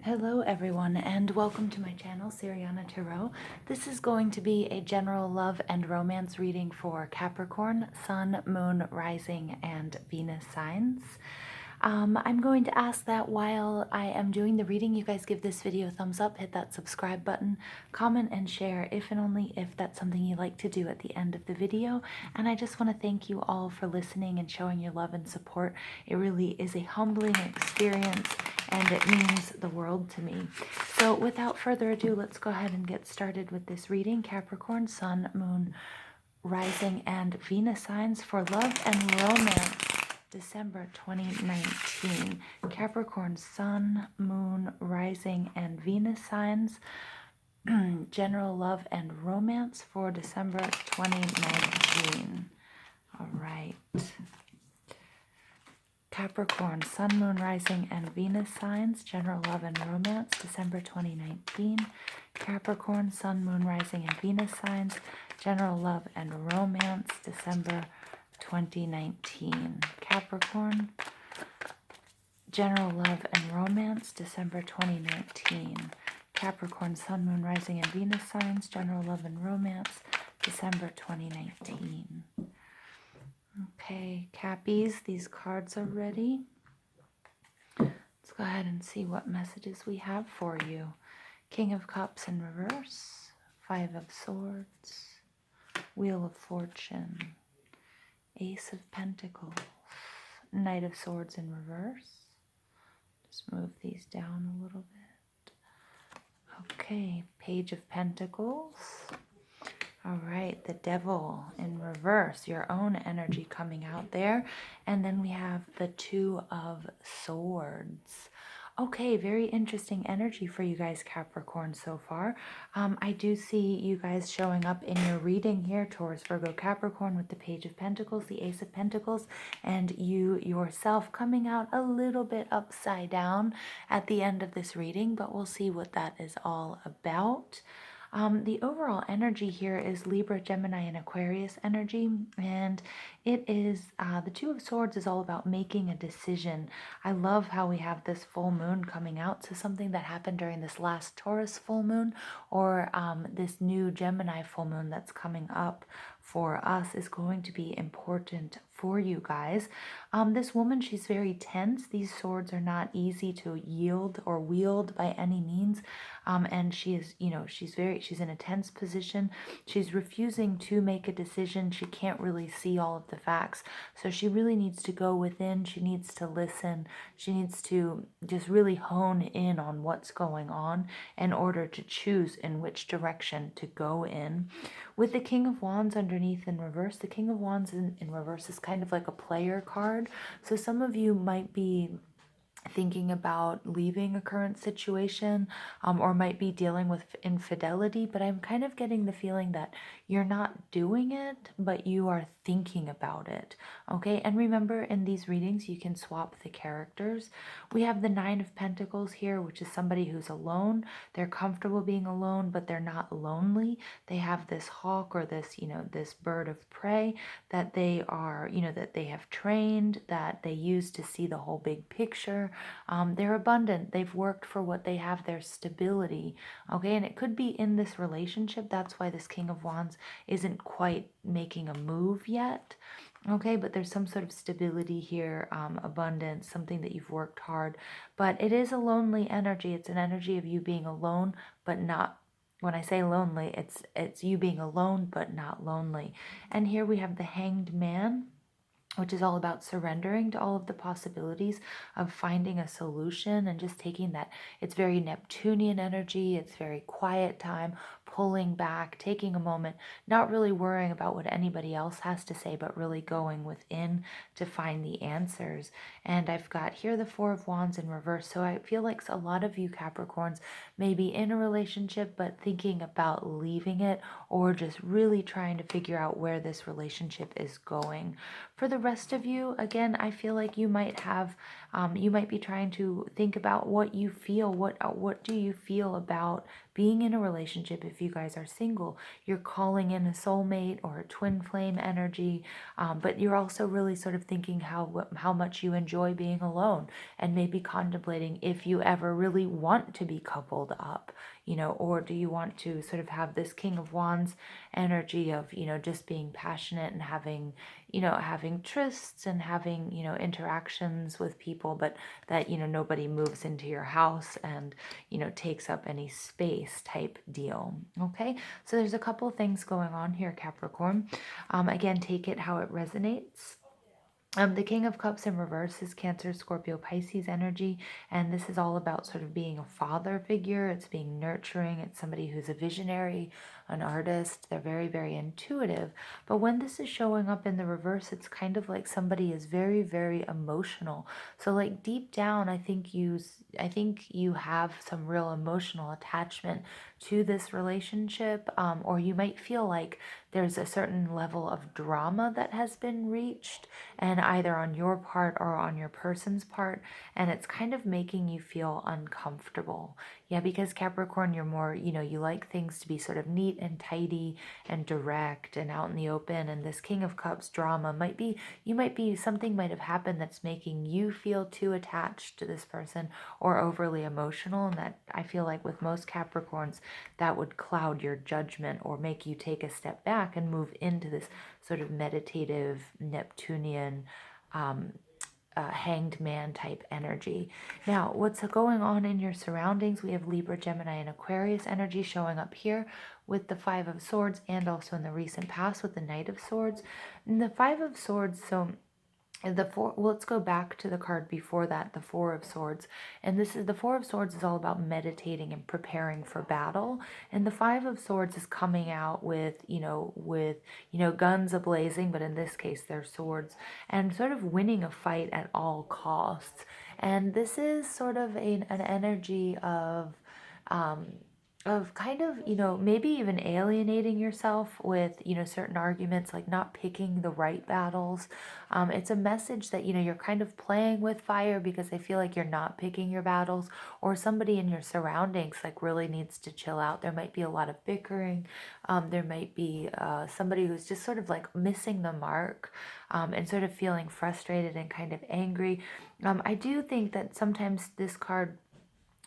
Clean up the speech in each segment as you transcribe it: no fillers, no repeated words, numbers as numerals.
Hello everyone and welcome to my channel, Siriana Tarot. This is going to be a general love and romance reading for Capricorn, Sun, Moon, Rising, and Venus signs. I'm going to ask that while I am doing the reading, you guys give this video a thumbs up, hit that subscribe button, comment and share if and only if that's something you like to do at the end of the video. And I just want to thank you all for listening and showing your love and support. It really is a humbling experience and it means the world to me. So without further ado, let's go ahead and get started with this reading. Capricorn, Sun, Moon, Rising, and Venus signs for love and romance, December 2019. Capricorn, Sun, Moon, Rising, and Venus signs, general love and romance for December 2019. All right. Capricorn, Sun, Moon, Rising, and Venus signs, general love and romance, December 2019. Capricorn, Sun, Moon, Rising, and Venus signs, general love and romance, December 2019. Capricorn, general love and romance, December 2019. Capricorn, Sun, Moon, Rising, and Venus signs, general love and romance, December 2019. Okay, Cappies, these cards are ready. Let's go ahead and see what messages we have for you. King of Cups in reverse, Five of Swords, Wheel of Fortune, Ace of Pentacles, Knight of Swords in reverse. Just move these down a little bit. Okay, Page of Pentacles. All right, the Devil in reverse, your own energy coming out there. And then we have the Two of Swords. Okay, very interesting energy for you guys, Capricorn, so far. I do see you guys showing up in your reading here, Taurus, Virgo, Capricorn, with the Page of Pentacles, the Ace of Pentacles, and you yourself coming out a little bit upside down at the end of this reading, but we'll see what that is all about. The overall energy here is Libra, Gemini, and Aquarius energy, and it is the Two of Swords is all about making a decision. I love how we have this full moon coming out, so something that happened during this last Taurus full moon or this new Gemini full moon that's coming up for us is going to be important for you guys. This woman, she's very tense. These swords are not easy to yield or wield by any means. And she is, she's in a tense position. She's refusing to make a decision. She can't really see all of the facts. So she really needs to go within. She needs to listen. She needs to just really hone in on what's going on in order to choose in which direction to go in. With the King of Wands underneath in reverse, the King of Wands in reverse is kind of like a player card. So some of you might be thinking about leaving a current situation or might be dealing with infidelity, but I'm kind of getting the feeling that you're not doing it, but you are thinking about it. Okay, and remember, in these readings you can swap the characters. We have the Nine of Pentacles here, which is somebody who's alone. They're comfortable being alone, but they're not lonely. They have this hawk or this, this bird of prey that they are, that they have trained, that they use to see the whole big picture. They're abundant. They've worked for what they have, their stability. Okay, and it could be in this relationship. That's why this King of Wands isn't quite making a move yet. Okay, but there's some sort of stability here, abundance, something that you've worked hard. But it is a lonely energy. It's an energy of you being alone, but not. When I say lonely, it's you being alone, but not lonely. And here we have the Hanged Man, which is all about surrendering to all of the possibilities of finding a solution and just taking that. It's very Neptunian energy. It's very quiet time, pulling back, taking a moment, not really worrying about what anybody else has to say, but really going within to find the answers. And I've got here the Four of Wands in reverse. So I feel like a lot of you Capricorns may be in a relationship, but thinking about leaving it or just really trying to figure out where this relationship is going. For the rest of you, again, I feel like you might have, you might be trying to think about what you feel. What do you feel about being in a relationship if you guys are single, you're calling in a soulmate or a twin flame energy, but you're also really sort of thinking how much you enjoy being alone, and maybe contemplating if you ever really want to be coupled up, or do you want to sort of have this King of Wands energy of, just being passionate and having trysts and having, interactions with people, but that, nobody moves into your house and, takes up any space type deal. Okay, so there's a couple things going on here, Capricorn. Again, take it how it resonates. The King of Cups in reverse is Cancer, Scorpio, Pisces energy, and this is all about sort of being a father figure. It's being nurturing. It's somebody who's a visionary, an artist. They're very, very intuitive. But when this is showing up in the reverse, it's kind of like somebody is very, very emotional. So like deep down, I think you have some real emotional attachment to this relationship, or you might feel like there's a certain level of drama that has been reached, and either on your part or on your person's part, and it's kind of making you feel uncomfortable. Yeah, because Capricorn, you're more, you like things to be sort of neat and tidy and direct and out in the open, and this King of Cups drama something might have happened that's making you feel too attached to this person or overly emotional, and that I feel like with most Capricorns, that would cloud your judgment or make you take a step back and move into this sort of meditative Neptunian hanged man type energy. Now, what's going on in your surroundings? We have Libra, Gemini, and Aquarius energy showing up here with the Five of Swords, and also in the recent past with the Knight of Swords. And the Five of Swords, so let's go back to the card before that, the Four of Swords. And the Four of Swords is all about meditating and preparing for battle. And the Five of Swords is coming out with guns a-blazing, but in this case they're swords, and sort of winning a fight at all costs. And this is sort of an energy of kind of, maybe even alienating yourself with, certain arguments, like not picking the right battles. It's a message that, you're kind of playing with fire because I feel like you're not picking your battles, or somebody in your surroundings like really needs to chill out. There might be a lot of bickering. There might be somebody who's just sort of like missing the mark, and sort of feeling frustrated and kind of angry. I do think that sometimes this card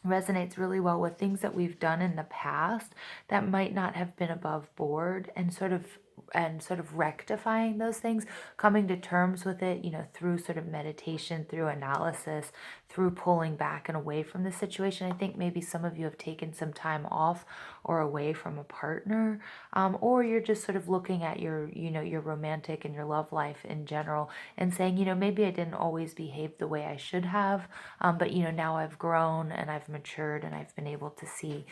resonates really well with things that we've done in the past that might not have been above board, and sort of rectifying those things, coming to terms with it, through sort of meditation, through analysis, through pulling back and away from the situation. I think maybe some of you have taken some time off or away from a partner, or you're just sort of looking at your romantic and your love life in general and saying, maybe I didn't always behave the way I should have, but now I've grown and I've matured and I've been able to see,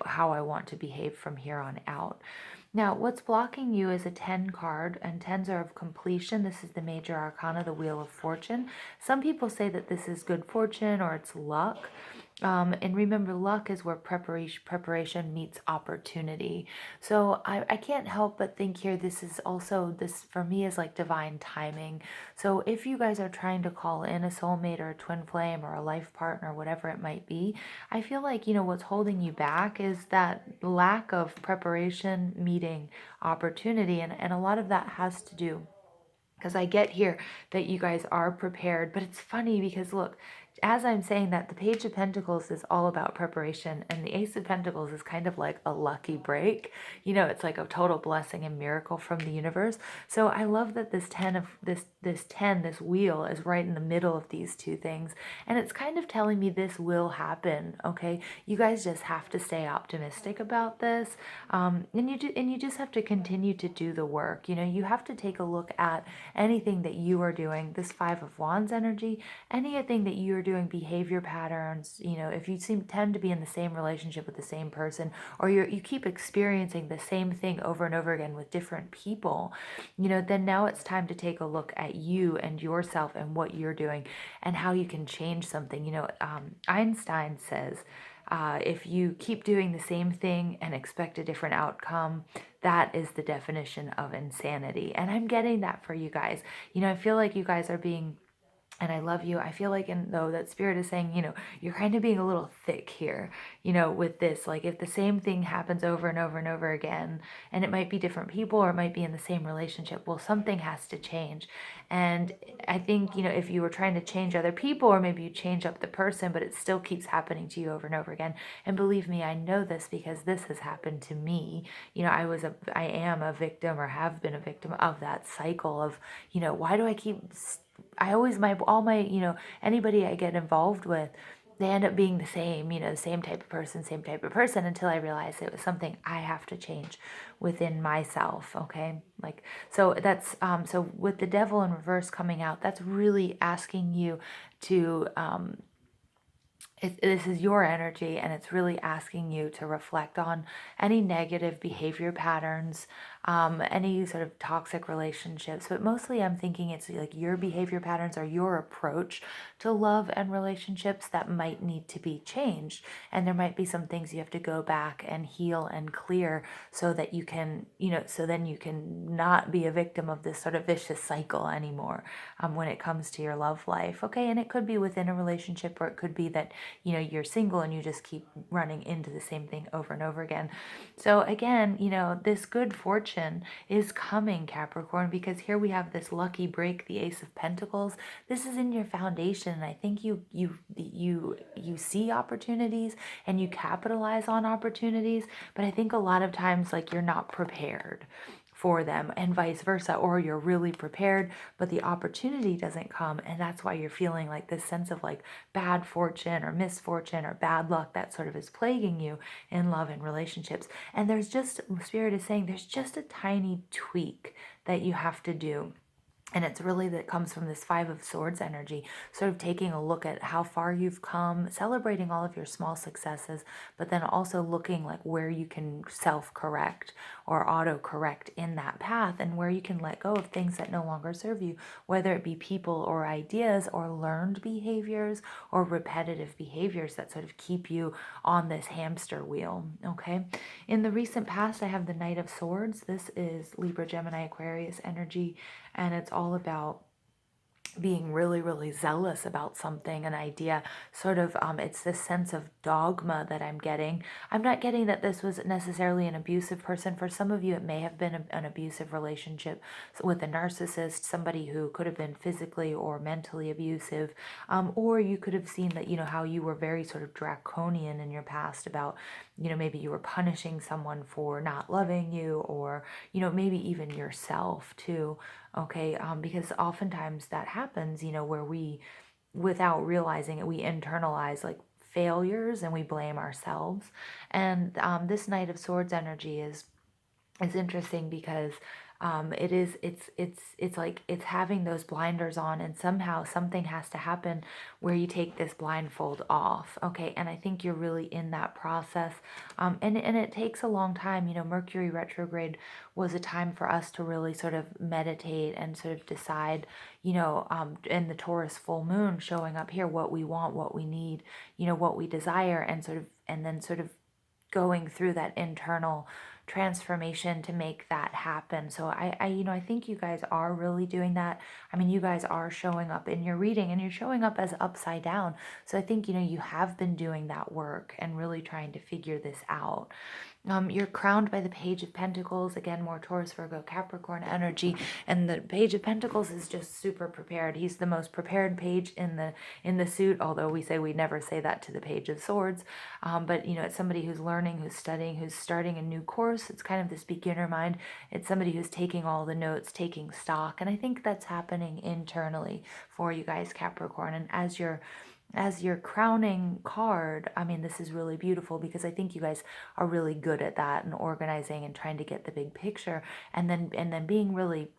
how I want to behave from here on out. Now, what's blocking you is a 10 card, and 10s are of completion. This is the major arcana, the Wheel of Fortune. Some people say that this is good fortune or it's luck. And remember, luck is where preparation meets opportunity. So I can't help but think here, this for me is like divine timing. So if you guys are trying to call in a soulmate or a twin flame or a life partner, whatever it might be, I feel like, what's holding you back is that lack of preparation meeting opportunity. And a lot of that has to do, because I get here that you guys are prepared, but it's funny because look, as I'm saying that, the Page of Pentacles is all about preparation, and the Ace of Pentacles is kind of like a lucky break. It's like a total blessing and miracle from the universe. So I love that this 10 of this wheel is right in the middle of these two things, and it's kind of telling me this will happen. Okay, you guys just have to stay optimistic about this, and you just have to continue to do the work. You have to take a look at anything that you are doing, this Five of Wands energy, anything that you're doing, behavior patterns, if you tend to be in the same relationship with the same person, or you keep experiencing the same thing over and over again with different people, then now it's time to take a look at you and yourself and what you're doing and how you can change something. Einstein says, if you keep doing the same thing and expect a different outcome, that is the definition of insanity. And I'm getting that for you guys. I feel like you guys are being and I love you. I feel like, and though that spirit is saying, you're kind of being a little thick here, with this. Like if the same thing happens over and over and over again, and it might be different people or it might be in the same relationship, well, something has to change. And I think, if you were trying to change other people, or maybe you change up the person, but it still keeps happening to you over and over again. And believe me, I know this because this has happened to me. I am a victim, or have been a victim of that cycle of, why do I keep I always, all my, anybody I get involved with, they end up being the same, the same type of person, until I realize it was something I have to change within myself. Okay. Like, so that's, so with the devil in reverse coming out, that's really asking you to, this is your energy, and it's really asking you to reflect on any negative behavior patterns, any sort of toxic relationships. But mostly I'm thinking it's like your behavior patterns or your approach to love and relationships that might need to be changed. And there might be some things you have to go back and heal and clear, so that you can, so then you can not be a victim of this sort of vicious cycle anymore, when it comes to your love life. Okay. And it could be within a relationship, or it could be that you're single and you just keep running into the same thing over and over again. So again, this good fortune is coming, Capricorn, because here we have this lucky break, the Ace of Pentacles. This is in your foundation, and I think you see opportunities and you capitalize on opportunities, but I think a lot of times, like, you're not prepared for them, and vice versa, or you're really prepared but the opportunity doesn't come, and that's why you're feeling like this sense of like bad fortune or misfortune or bad luck that sort of is plaguing you in love and relationships. And there's just, spirit is saying, there's just a tiny tweak that you have to do. And it's really that comes from this Five of Swords energy, sort of taking a look at how far you've come, celebrating all of your small successes, but then also looking like where you can self-correct or auto-correct in that path, and where you can let go of things that no longer serve you, whether it be people or ideas or learned behaviors or repetitive behaviors that sort of keep you on this hamster wheel, okay? In the recent past, I have the Knight of Swords. This is Libra, Gemini, Aquarius energy, and it's all about being really, really zealous about something, an idea, sort of, it's this sense of dogma that I'm getting. I'm not getting that this was necessarily an abusive person. For some of you, it may have been an abusive relationship with a narcissist, somebody who could have been physically or mentally abusive, or you could have seen that, how you were very sort of draconian in your past about, maybe you were punishing someone for not loving you, or, maybe even yourself too. Okay, because oftentimes that happens, where we, without realizing it, we internalize like failures and we blame ourselves. And this Knight of Swords energy is interesting because it's like it's having those blinders on, and somehow something has to happen where you take this blindfold off. Okay, and I think you're really in that process, and it takes a long time. Mercury retrograde was a time for us to really sort of meditate and sort of decide, in the Taurus full moon showing up here, what we want, what we need, what we desire, and then sort of going through that internal transformation to make that happen. So I think you guys are really doing that. I mean, you guys are showing up in your reading, and you're showing up as upside down. So I think, you have been doing that work and really trying to figure this out. You're crowned by the Page of Pentacles, again, more Taurus, Virgo, Capricorn energy, and the Page of Pentacles is just super prepared. He's the most prepared page in the suit, although we say we never say that to the Page of Swords. But it's somebody who's learning, who's studying, who's starting a new course. It's kind of this beginner mind. It's somebody who's taking all the notes, taking stock, and I think that's happening internally for you guys, Capricorn. And as your crowning card, I mean, this is really beautiful because I think you guys are really good at that and organizing and trying to get the big picture, and then being really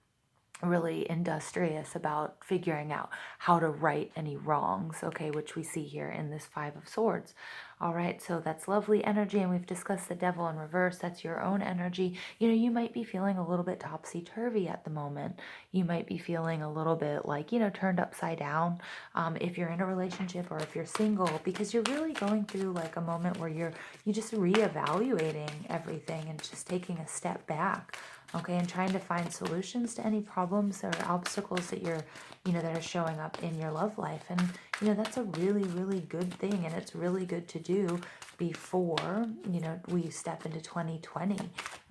industrious about figuring out how to right any wrongs, okay, which we see here in this Five of Swords. All right, so that's lovely energy, and we've discussed the Devil in reverse. That's your own energy. You might be feeling a little bit topsy-turvy at the moment. You might be feeling a little bit like, turned upside down, if you're in a relationship or if you're single, because you're really going through like a moment where you're just reevaluating everything and just taking a step back. okay, and trying to find solutions to any problems or obstacles that you're, that are showing up in your love life. And, that's a really, really good thing. And it's really good to do before, we step into 2020.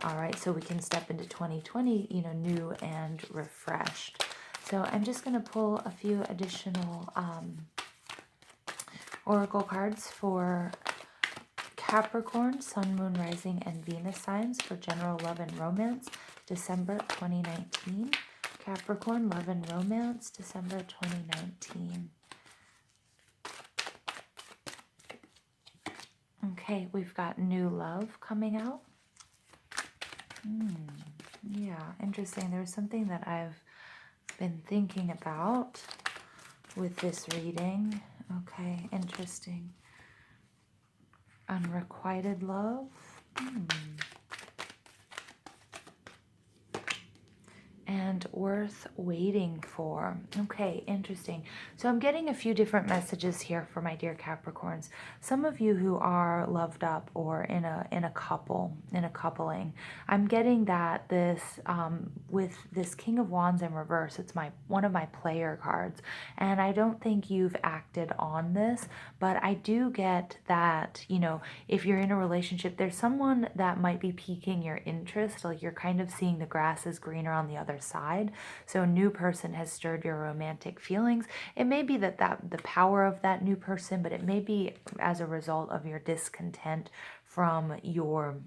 All right, so we can step into 2020, new and refreshed. So I'm just going to pull a few additional oracle cards for Capricorn, Sun, Moon, Rising, and Venus signs for general love and romance, December 2019. Capricorn, love and romance, December 2019. Okay, we've got new love coming out. Yeah, interesting. There's something that I've been thinking about with this reading. Okay, interesting. Unrequited love. And worth waiting for. Okay, interesting. So I'm getting a few different messages here for my dear Capricorns. Some of you who are loved up or in a coupling. I'm getting that this with this King of Wands in reverse, it's one of my player cards, and I don't think you've acted on this, but I do get that, if you're in a relationship, there's someone that might be piquing your interest, like you're kind of seeing the grass is greener on the other side. So a new person has stirred your romantic feelings. It may be that the power of that new person, but it may be as a result of your discontent from your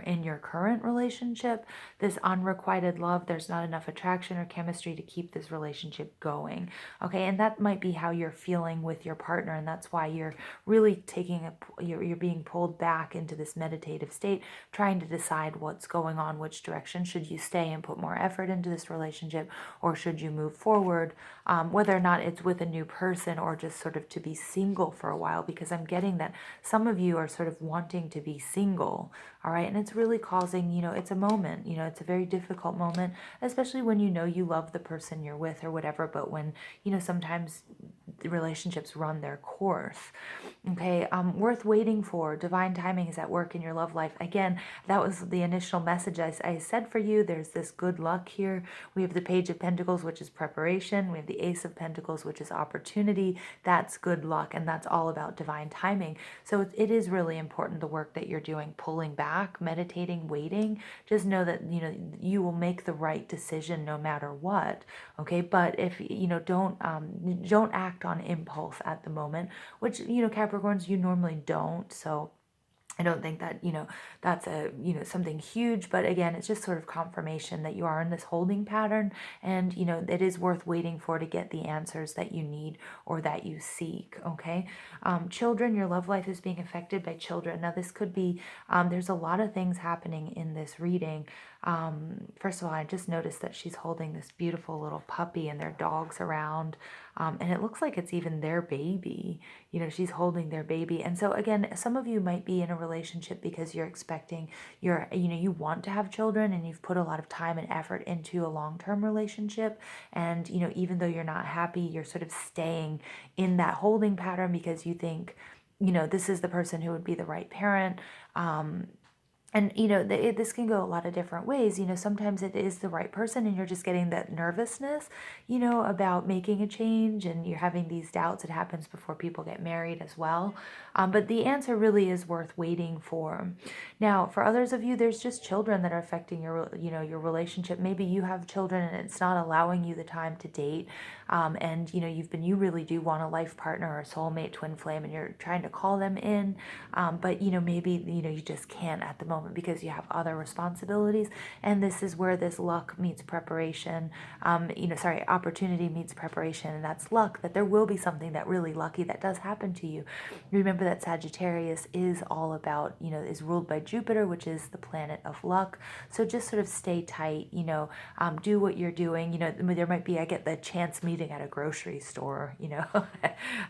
in your current relationship, this unrequited love, there's not enough attraction or chemistry to keep this relationship going. Okay, and that might be how you're feeling with your partner, and that's why you're really you're being pulled back into this meditative state, trying to decide what's going on, which direction should you stay and put more effort into this relationship, or should you move forward, whether or not it's with a new person or just sort of to be single for a while, because I'm getting that some of you are sort of wanting to be single. All right, and it's really causing, it's a moment, it's a very difficult moment, especially when you love the person you're with or whatever, but when, sometimes the relationships run their course. Okay, worth waiting for. Divine timing is at work in your love life. Again, that was the initial message I said for you. There's this good luck here. We have the Page of Pentacles, which is preparation. We have the Ace of Pentacles, which is opportunity. That's good luck, and that's all about divine timing. So it is really important, the work that you're doing, pulling back, meditating, waiting. Just know that, you will make the right decision no matter what. Okay, but if, don't act on impulse at the moment, which, Capricorns, you normally don't. So I don't think that, that's something huge, but again, it's just sort of confirmation that you are in this holding pattern, and, it is worth waiting for to get the answers that you need or that you seek. Okay. Children, your love life is being affected by children. Now this could be, there's a lot of things happening in this reading. First of all, I just noticed that she's holding this beautiful little puppy and their dogs around. And it looks like it's even their baby. She's holding their baby. And so again, some of you might be in a relationship because you're expecting you want to have children, and you've put a lot of time and effort into a long-term relationship. And, even though you're not happy, you're sort of staying in that holding pattern because you think, this is the person who would be the right parent. And, this can go a lot of different ways. Sometimes it is the right person and you're just getting that nervousness, about making a change, and you're having these doubts. It happens before people get married as well. But the answer really is worth waiting for. Now, for others of you, there's just children that are affecting your relationship. Maybe you have children and it's not allowing you the time to date. And, you really do want a life partner or a soulmate, twin flame, and you're trying to call them in. But, maybe, you just can't at the moment because you have other responsibilities. And this is where this luck meets preparation. Opportunity meets preparation, and that's luck, that there will be something that really lucky that does happen to you. Remember that Sagittarius is all about, is ruled by Jupiter, which is the planet of luck. So just sort of stay tight, do what you're doing. There might be, I get the chance meeting at a grocery store,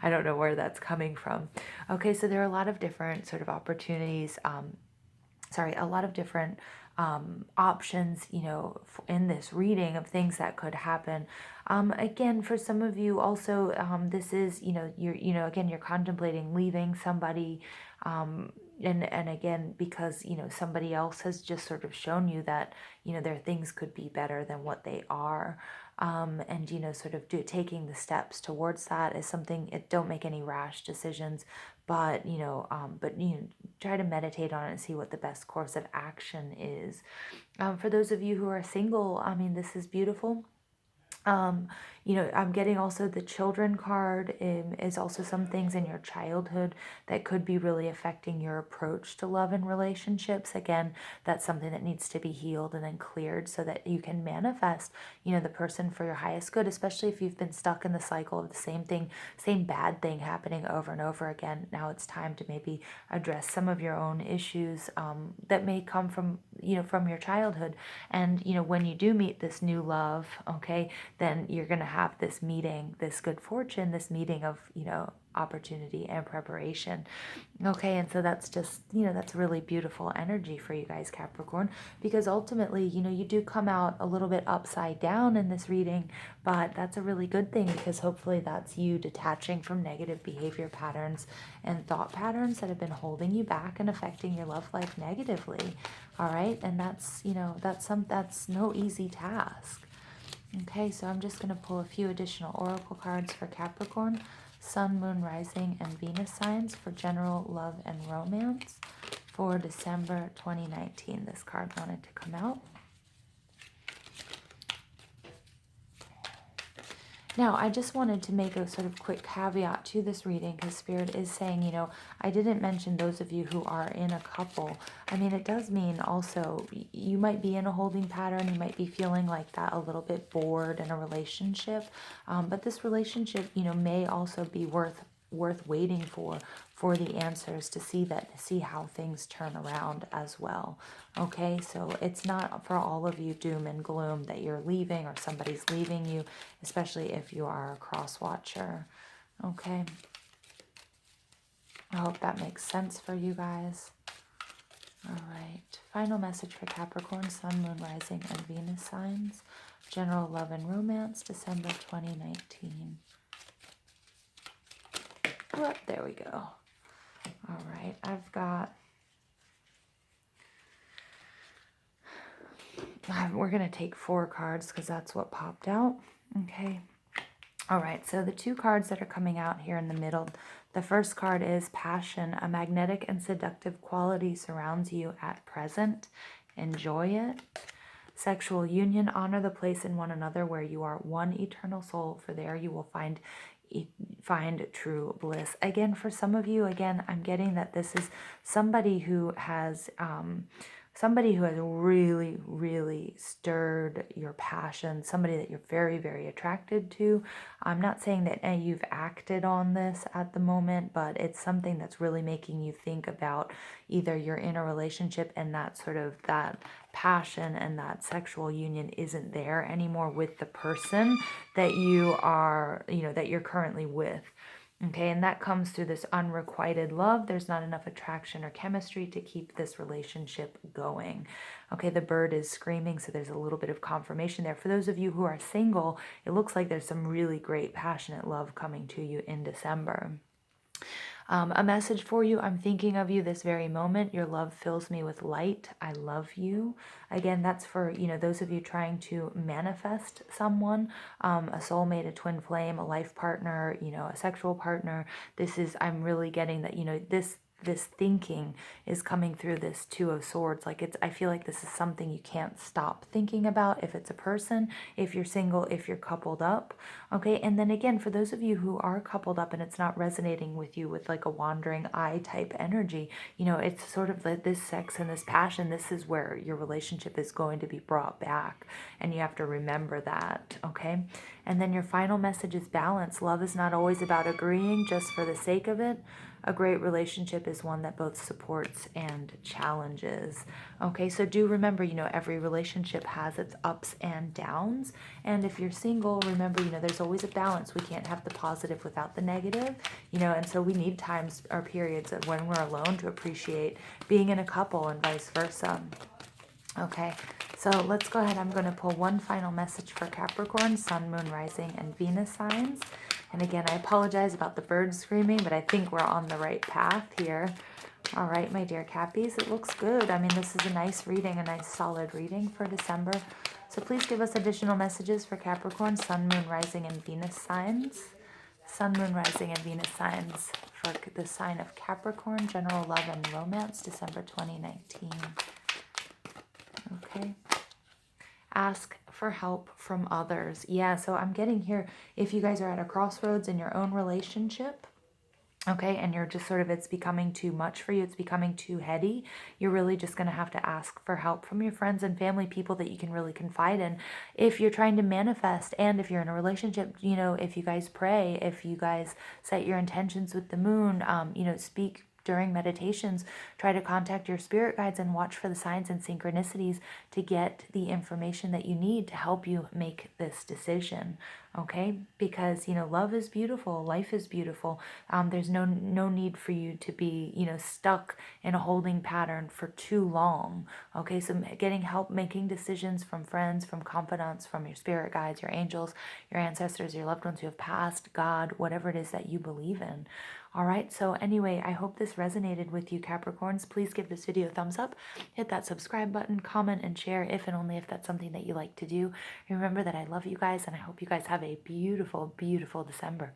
I don't know where that's coming from. Okay, so there are a lot of different sort of opportunities, a lot of different options, you know, in this reading of things that could happen. Again, for some of you also, this is, you know, again, you're contemplating leaving somebody, and again, because, you know, somebody else has just sort of shown you that, you know, their things could be better than what they are. And, you know, sort of taking the steps towards that is something, don't make any rash decisions, but, you know, try to meditate on it and see what the best course of action is. For those of you who are single, I mean, this is beautiful. You know, I'm getting also the children card, is also some things in your childhood that could be really affecting your approach to love and relationships. Again, that's something that needs to be healed and then cleared so that you can manifest, you know, the person for your highest good, especially if you've been stuck in the cycle of the same thing, same bad thing happening over and over again. Now it's time to maybe address some of your own issues that may come from, you know, from your childhood. And, you know, when you do meet this new love, okay, then you're going to have this meeting, this good fortune, this meeting of, you know, opportunity and preparation. Okay, and so that's just, you know, that's really beautiful energy for you guys, Capricorn, because ultimately, you know, you do come out a little bit upside down in this reading, but that's a really good thing because hopefully that's you detaching from negative behavior patterns and thought patterns that have been holding you back and affecting your love life negatively. All right, and that's, you know, that's no easy task. Okay, so I'm just going to pull a few additional oracle cards for Capricorn, Sun, Moon, Rising, and Venus signs for general love and romance for December 2019. This card wanted to come out. Now, I just wanted to make a sort of quick caveat to this reading because Spirit is saying, you know, I didn't mention those of you who are in a couple. I mean, it does mean also you might be in a holding pattern. You might be feeling like that, a little bit bored in a relationship. But this relationship, you know, may also be worth waiting for the answers to see how things turn around as well. Okay, so it's not for all of you doom and gloom that you're leaving or somebody's leaving you, especially if you are a cross watcher. Okay, I hope that makes sense for you guys. All right, final message for Capricorn, Sun, Moon, Rising, and Venus signs, general love and romance, December 2019. Oh, there we go. All right, we're going to take 4 cards because that's what popped out. Okay. All right, so the 2 cards that are coming out here in the middle, the first card is Passion. A magnetic and seductive quality surrounds you at present. Enjoy it. Sexual union, honor the place in one another where you are one eternal soul, for there you will find true bliss. Again, for some of you, again, I'm getting that this is somebody who has really, really stirred your passion, somebody that you're very, very attracted to. I'm not saying that you've acted on this at the moment, but it's something that's really making you think about either you're in a relationship and that sort of that passion and that sexual union isn't there anymore with the person that you are, you know, that you're currently with. Okay, and that comes through this unrequited love. There's not enough attraction or chemistry to keep this relationship going. Okay, the bird is screaming, so there's a little bit of confirmation there. For those of you who are single, it looks like there's some really great passionate love coming to you in December. A message for you. I'm thinking of you this very moment. Your love fills me with light. I love you. Again, that's for, you know, those of you trying to manifest someone, a soulmate, a twin flame, a life partner, you know, a sexual partner. I'm really getting that, you know, this thinking is coming through this 2 of Swords. Like I feel like this is something you can't stop thinking about if it's a person, if you're single, if you're coupled up. Okay, and then again, for those of you who are coupled up and it's not resonating with you with like a wandering eye type energy, you know, it's sort of like this sex and this passion, this is where your relationship is going to be brought back, and you have to remember that. Okay, and then your final message is balance. Love is not always about agreeing just for the sake of it. A great relationship is one that both supports and challenges. Okay, so do remember, you know, every relationship has its ups and downs. And if you're single, remember, you know, there's always a balance. We can't have the positive without the negative, you know, and so we need times or periods of when we're alone to appreciate being in a couple and vice versa. Okay, so let's go ahead. I'm going to pull one final message for Capricorn, Sun, Moon, Rising, and Venus signs. And again, I apologize about the birds screaming, but I think we're on the right path here. All right, my dear Cappies, it looks good. I mean, this is a nice reading, a nice solid reading for December. So please give us additional messages for Capricorn, Sun, Moon, Rising, and Venus signs. Sun, Moon, Rising, and Venus signs for the sign of Capricorn, general love and romance, December 2019. Okay. Ask for help from others. Yeah, so I'm getting here, if you guys are at a crossroads in your own relationship, okay, and you're just sort of, it's becoming too much for you, it's becoming too heady, you're really just going to have to ask for help from your friends and family, people that you can really confide in. If you're trying to manifest, and if you're in a relationship, you know, if you guys pray, if you guys set your intentions with the moon, you know, speak during meditations, try to contact your spirit guides and watch for the signs and synchronicities to get the information that you need to help you make this decision. Okay, because, you know, love is beautiful, life is beautiful. There's no need for you to be, you know, stuck in a holding pattern for too long. Okay, so getting help making decisions from friends, from confidants, from your spirit guides, your angels, your ancestors, your loved ones who have passed, God, whatever it is that you believe in. All right, so anyway, I hope this resonated with you, Capricorns. Please give this video a thumbs up, hit that subscribe button, comment, and share if and only if that's something that you like to do. Remember that I love you guys, and I hope you guys have a beautiful, beautiful December.